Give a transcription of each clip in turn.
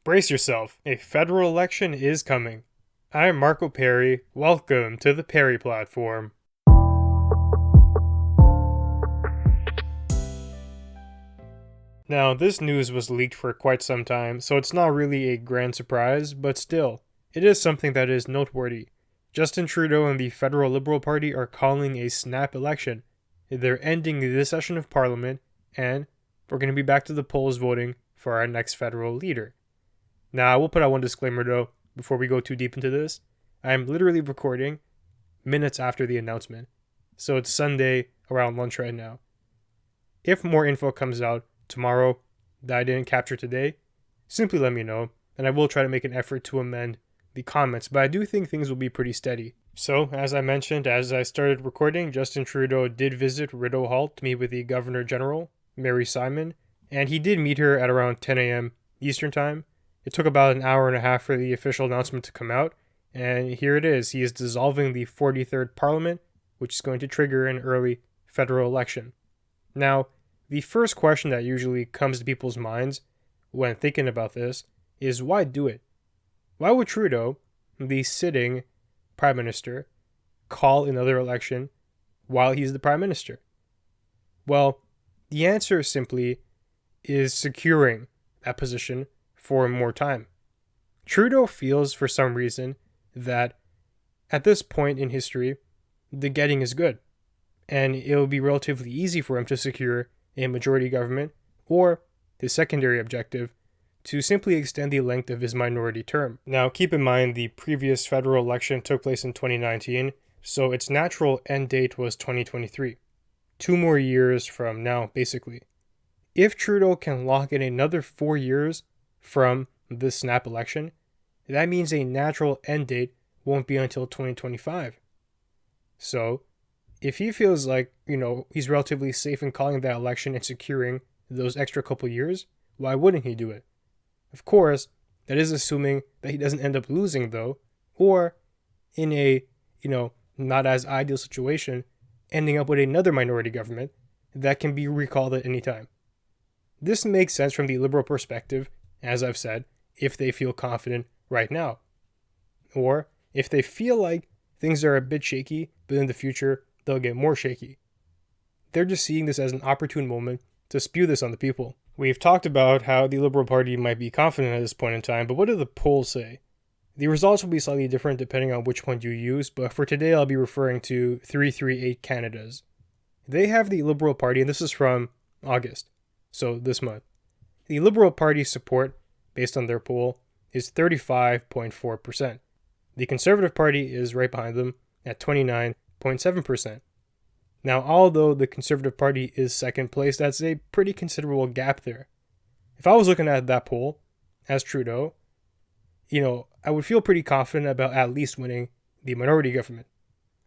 Brace yourself, a federal election is coming. I'm Marco Perry. Welcome to the Perry Platform. Now, this news was leaked for quite some time, so it's not really a grand surprise, but still, it is something that is noteworthy. Justin Trudeau and the federal Liberal Party are calling a snap election. They're ending this session of Parliament, and we're going to be back to the polls voting for our next federal leader. Now, I will put out one disclaimer though, before we go too deep into this. I'm literally recording minutes after the announcement, so it's Sunday around lunch right now. If more info comes out tomorrow that I didn't capture today, simply let me know, and I will try to make an effort to amend the comments, but I do think things will be pretty steady. So, as I mentioned, as I started recording, Justin Trudeau did visit Rideau Hall to meet with the Governor General, Mary Simon, and he did meet her at around 10 a.m. Eastern Time. It took about an hour and a half for the official announcement to come out, and here it is. He is dissolving the 43rd Parliament, which is going to trigger an early federal election. Now, the first question that usually comes to people's minds when thinking about this is, why do it? Why would Trudeau, the sitting Prime Minister, call another election while he's the Prime Minister? Well, the answer simply is securing that position for more time. Trudeau feels, for some reason, that at this point in history, the getting is good, and it'll be relatively easy for him to secure a majority government, or his secondary objective, to simply extend the length of his minority term. Now, keep in mind the previous federal election took place in 2019, so its natural end date was 2023. 2 more years from now, basically. If Trudeau can lock in another 4 years from this snap election, that means a natural end date won't be until 2025. So, if he feels like, he's relatively safe in calling that election and securing those extra couple years, why wouldn't he do it? Of course, that is assuming that he doesn't end up losing, though, or in a, not as ideal situation, ending up with another minority government that can be recalled at any time. This makes sense from the Liberal perspective, as I've said, if they feel confident right now. Or if they feel like things are a bit shaky, but in the future they'll get more shaky. They're just seeing this as an opportune moment to spew this on the people. We've talked about how the Liberal Party might be confident at this point in time, but what do the polls say? The results will be slightly different depending on which one you use, but for today I'll be referring to 338 Canada's. They have the Liberal Party, and this is from August, so this month. The Liberal Party support, based on their poll, is 35.4%. The Conservative Party is right behind them at 29.7%. Now, although the Conservative Party is second place, that's a pretty considerable gap there. If I was looking at that poll as Trudeau, I would feel pretty confident about at least winning the minority government.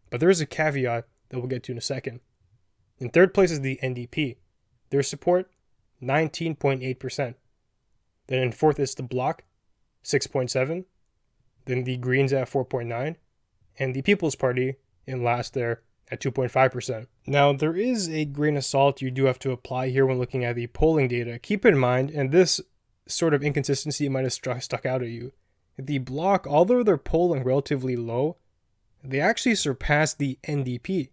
But there is a caveat that we'll get to in a second. In third place is the NDP. Their support, 19.8%. Then in fourth is the Bloc, 6.7%. Then the Greens at 4.9%. And the People's Party in last there at 2.5%. Now, there is a grain of salt you do have to apply here when looking at the polling data. Keep in mind, and this sort of inconsistency might have stuck out at you, the Bloc, although they're polling relatively low, they actually surpassed the NDP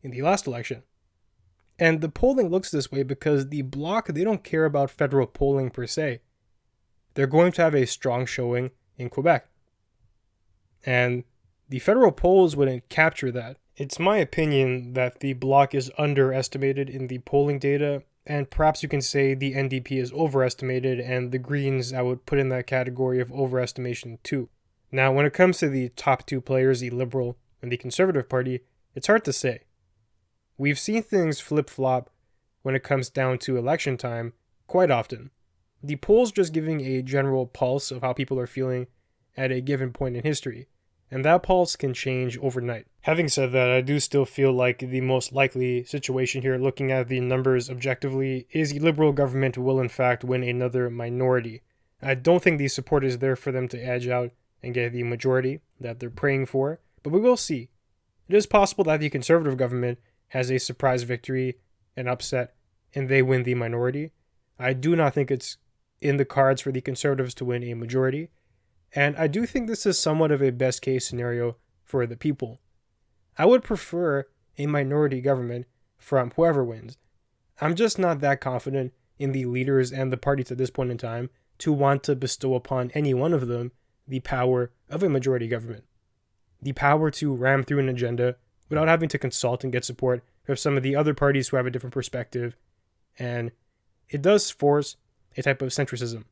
in the last election. And the polling looks this way because the Bloc, they don't care about federal polling per se. They're going to have a strong showing in Quebec. And the federal polls wouldn't capture that. It's my opinion that the Bloc is underestimated in the polling data, and perhaps you can say the NDP is overestimated, and the Greens I would put in that category of overestimation too. Now, when it comes to the top 2 players, the Liberal and the Conservative Party, it's hard to say. We've seen things flip-flop when it comes down to election time quite often. The polls just giving a general pulse of how people are feeling at a given point in history, and that pulse can change overnight. Having said that, I do still feel like the most likely situation here, looking at the numbers objectively, is the Liberal government will in fact win another minority. I don't think the support is there for them to edge out and get the majority that they're praying for, but we will see. It is possible that the Conservative government has a surprise victory, an upset, and they win the minority. I do not think it's in the cards for the Conservatives to win a majority, and I do think this is somewhat of a best case scenario for the people. I would prefer a minority government from whoever wins. I'm just not that confident in the leaders and the parties at this point in time to want to bestow upon any one of them the power of a majority government. The power to ram through an agenda without having to consult and get support from some of the other parties who have a different perspective. And it does force a type of centricism.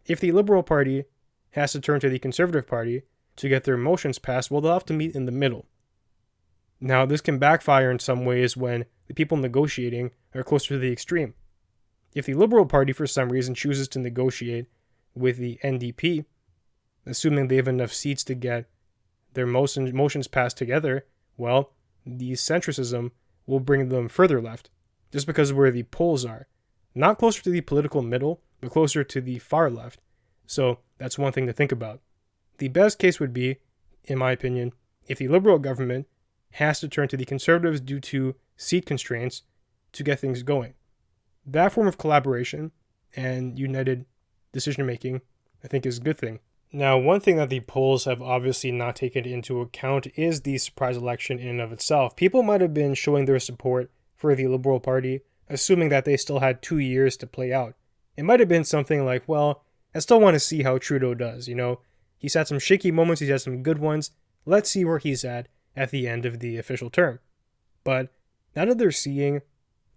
If the Liberal Party has to turn to the Conservative Party to get their motions passed, well, they'll have to meet in the middle. Now, this can backfire in some ways when the people negotiating are closer to the extreme. If the Liberal Party, for some reason, chooses to negotiate with the NDP, assuming they have enough seats to get their motions passed together, well, the centricism will bring them further left, just because of where the polls are. Not closer to the political middle, but closer to the far left. So that's one thing to think about. The best case would be, in my opinion, if the Liberal government has to turn to the Conservatives due to seat constraints to get things going. That form of collaboration and united decision-making, I think, is a good thing. Now, one thing that the polls have obviously not taken into account is the surprise election in and of itself. People might have been showing their support for the Liberal Party, assuming that they still had 2 years to play out. It might have been something like, well, I still want to see how Trudeau does, He's had some shaky moments, he's had some good ones. Let's see where he's at the end of the official term. But now that they're seeing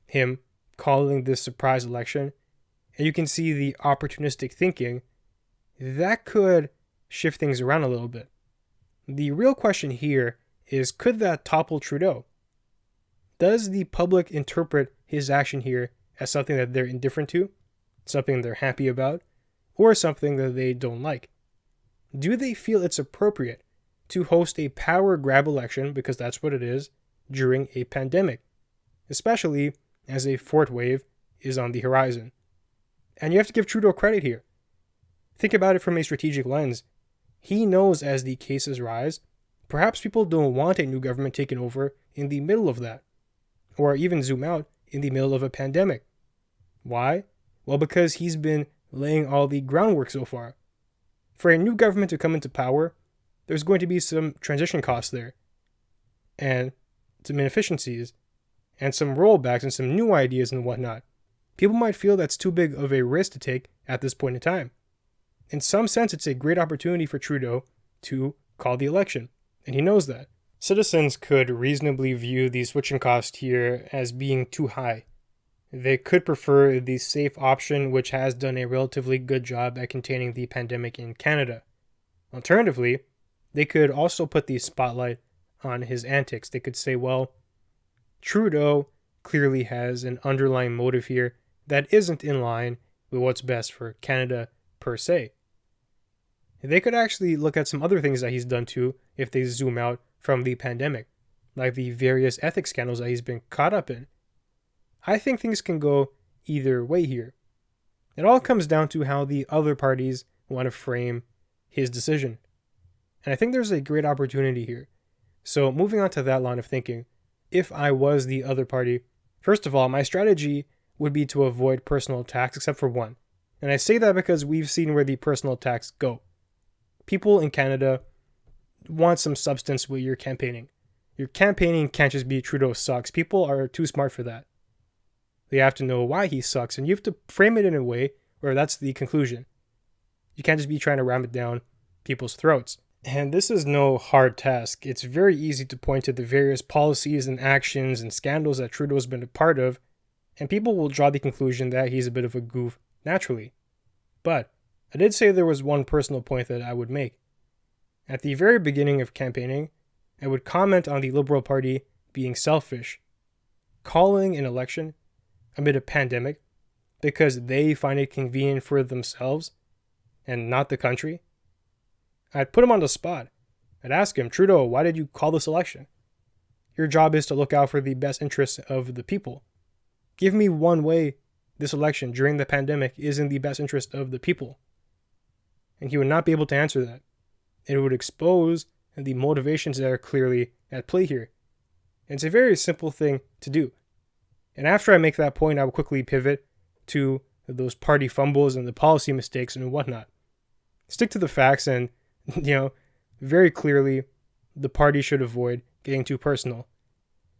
him calling this surprise election, and you can see the opportunistic thinking, that could shift things around a little bit. The real question here is, could that topple Trudeau? Does the public interpret his action here as something that they're indifferent to, something they're happy about, or something that they don't like? Do they feel it's appropriate to host a power grab election, because that's what it is, during a pandemic, especially as a fourth wave is on the horizon? And you have to give Trudeau credit here. Think about it from a strategic lens. He knows as the cases rise, perhaps people don't want a new government taken over in the middle of that, or even zoom out in the middle of a pandemic. Why? Well, because he's been laying all the groundwork so far. For a new government to come into power, there's going to be some transition costs there, and some inefficiencies, and some rollbacks, and some new ideas and whatnot. People might feel that's too big of a risk to take at this point in time. In some sense, it's a great opportunity for Trudeau to call the election, and he knows that. Citizens could reasonably view the switching cost here as being too high. They could prefer the safe option, which has done a relatively good job at containing the pandemic in Canada. Alternatively, they could also put the spotlight on his antics. They could say, well, Trudeau clearly has an underlying motive here that isn't in line with what's best for Canada per se. They could actually look at some other things that he's done too if they zoom out from the pandemic, like the various ethics scandals that he's been caught up in. I think things can go either way here. It all comes down to how the other parties want to frame his decision. And I think there's a great opportunity here. So moving on to that line of thinking, if I was the other party, first of all, my strategy would be to avoid personal attacks except for one. And I say that because we've seen where the personal attacks go. People in Canada want some substance with your campaigning. Your campaigning can't just be Trudeau sucks. People are too smart for that. They have to know why he sucks, and you have to frame it in a way where that's the conclusion. You can't just be trying to ram it down people's throats. And this is no hard task. It's very easy to point to the various policies and actions and scandals that Trudeau's been a part of, and people will draw the conclusion that he's a bit of a goof naturally. But I did say there was one personal point that I would make. At the very beginning of campaigning, I would comment on the Liberal Party being selfish, calling an election amid a pandemic because they find it convenient for themselves and not the country. I'd put him on the spot. I'd ask him, Trudeau, why did you call this election? Your job is to look out for the best interests of the people. Give me one way this election during the pandemic is in the best interest of the people. And he would not be able to answer that. It would expose the motivations that are clearly at play here. And it's a very simple thing to do. And after I make that point, I will quickly pivot to those party fumbles and the policy mistakes and whatnot. Stick to the facts and, very clearly, the party should avoid getting too personal.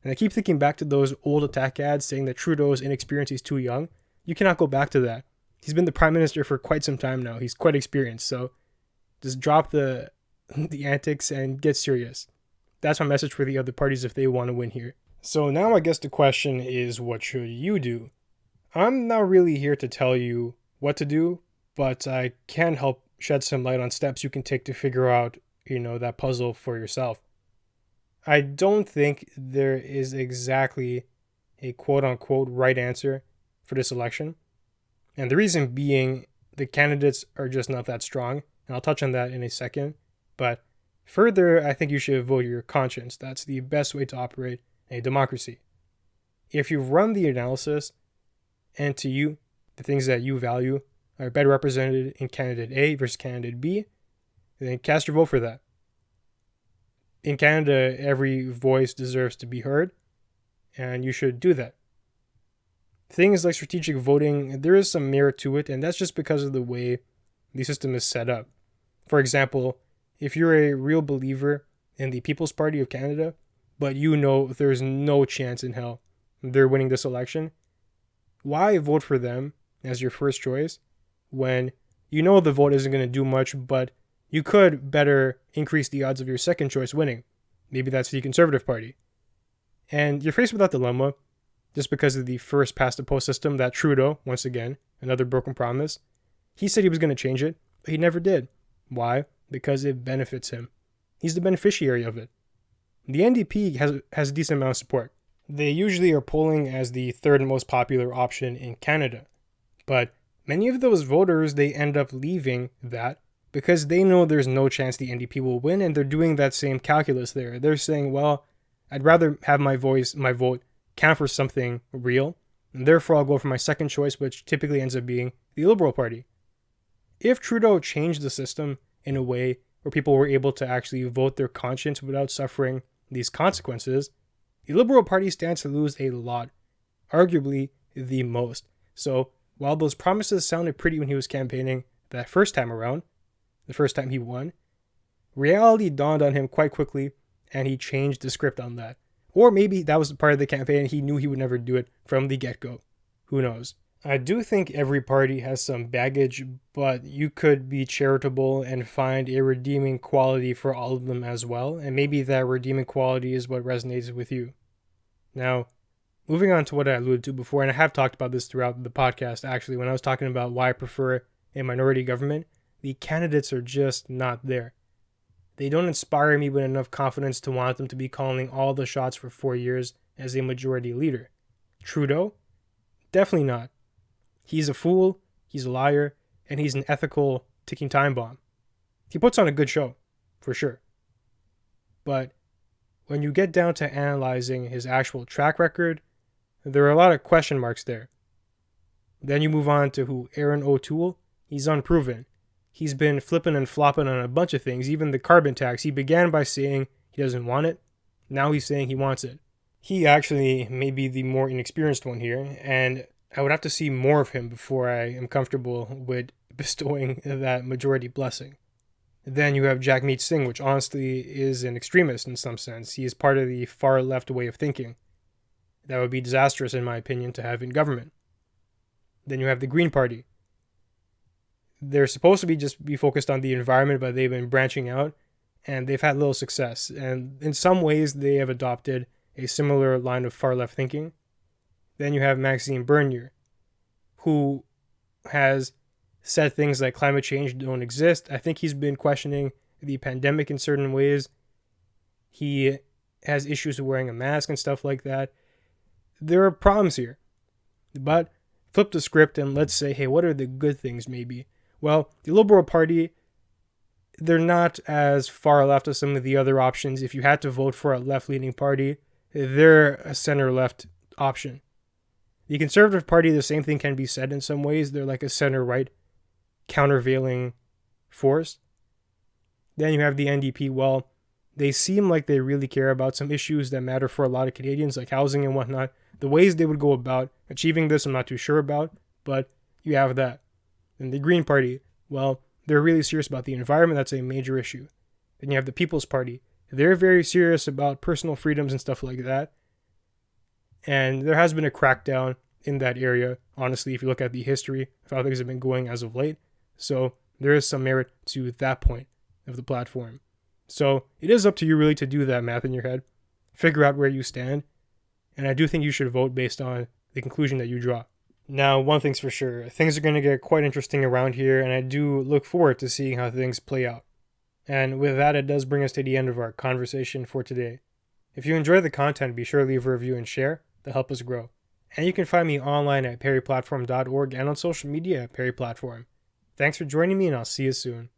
And I keep thinking back to those old attack ads saying that Trudeau is inexperienced, he's too young. You cannot go back to that. He's been the prime minister for quite some time now. He's quite experienced. So just drop the antics and get serious. That's my message for the other parties if they want to win here. So now I guess the question is, what should you do? I'm not really here to tell you what to do, but I can help shed some light on steps you can take to figure out, that puzzle for yourself. I don't think there is exactly a quote-unquote right answer for this election. And the reason being, the candidates are just not that strong. And I'll touch on that in a second. But further, I think you should vote your conscience. That's the best way to operate a democracy. If you run the analysis, and to you, the things that you value are better represented in candidate A versus candidate B, then cast your vote for that. In Canada, every voice deserves to be heard, and you should do that. Things like strategic voting, there is some merit to it, and that's just because of the way the system is set up. For example, if you're a real believer in the People's Party of Canada, but you know there's no chance in hell they're winning this election, why vote for them as your first choice when you know the vote isn't going to do much, but you could better increase the odds of your second choice winning? Maybe that's the Conservative Party. And you're faced with that dilemma just because of the first past the post system that Trudeau, once again, another broken promise, he said he was going to change it, but he never did. Why? Because it benefits him. He's the beneficiary of it. The NDP has a decent amount of support. They usually are polling as the third most popular option in Canada. But many of those voters, they end up leaving that because they know there's no chance the NDP will win, and they're doing that same calculus there. They're saying, well, I'd rather have my vote count for something real, and therefore I'll go for my second choice, which typically ends up being the Liberal Party. If Trudeau changed the system in a way where people were able to actually vote their conscience without suffering these consequences, the Liberal Party stands to lose a lot, arguably the most. So while those promises sounded pretty when he was campaigning that first time around, the first time he won, reality dawned on him quite quickly, and he changed the script on that. Or maybe that was part of the campaign and he knew he would never do it from the get-go. Who knows? I do think every party has some baggage, but you could be charitable and find a redeeming quality for all of them as well, and maybe that redeeming quality is what resonates with you. Now, moving on to what I alluded to before, and I have talked about this throughout the podcast actually, when I was talking about why I prefer a minority government, the candidates are just not there. They don't inspire me with enough confidence to want them to be calling all the shots for 4 years as a majority leader. Trudeau? Definitely not. He's a fool, he's a liar, and he's an ethical ticking time bomb. He puts on a good show, for sure. But when you get down to analyzing his actual track record, there are a lot of question marks there. Then you move on to Aaron O'Toole. He's unproven. He's been flipping and flopping on a bunch of things, even the carbon tax. He began by saying he doesn't want it. Now he's saying he wants it. He actually may be the more inexperienced one here, and I would have to see more of him before I am comfortable with bestowing that majority blessing. Then you have Jagmeet Singh, which honestly is an extremist in some sense. He is part of the far left way of thinking. That would be disastrous, in my opinion, to have in government. Then you have the Green Party. They're supposed to be focused on the environment, but they've been branching out, and they've had little success. And in some ways, they have adopted a similar line of far left thinking. Then you have Maxime Bernier, who has said things like climate change don't exist. I think he's been questioning the pandemic in certain ways. He has issues with wearing a mask and stuff like that. There are problems here. But flip the script and let's say, hey, what are the good things maybe? Well, the Liberal Party, they're not as far left as some of the other options. If you had to vote for a left-leaning party, they're a center-left option. The Conservative Party, the same thing can be said in some ways. They're like a center-right countervailing force. Then you have the NDP. Well, they seem like they really care about some issues that matter for a lot of Canadians, like housing and whatnot. The ways they would go about achieving this, I'm not too sure about, but You have that. And the Green Party, well, they're really serious about the environment. That's a major issue. Then you have the People's Party. They're very serious about personal freedoms and stuff like that. And there has been a crackdown in that area, honestly, if you look at the history of how things have been going as of late. So there is some merit to that point of the platform. So it is up to you really to do that math in your head, figure out where you stand, and I do think you should vote based on the conclusion that you draw. Now, one thing's for sure, things are going to get quite interesting around here, and I do look forward to seeing how things play out. And with that, it does bring us to the end of our conversation for today. If you enjoy the content, be sure to leave a review and share to help us grow. And you can find me online at perryplatform.org and on social media at perryplatform. Thanks for joining me, and I'll see you soon.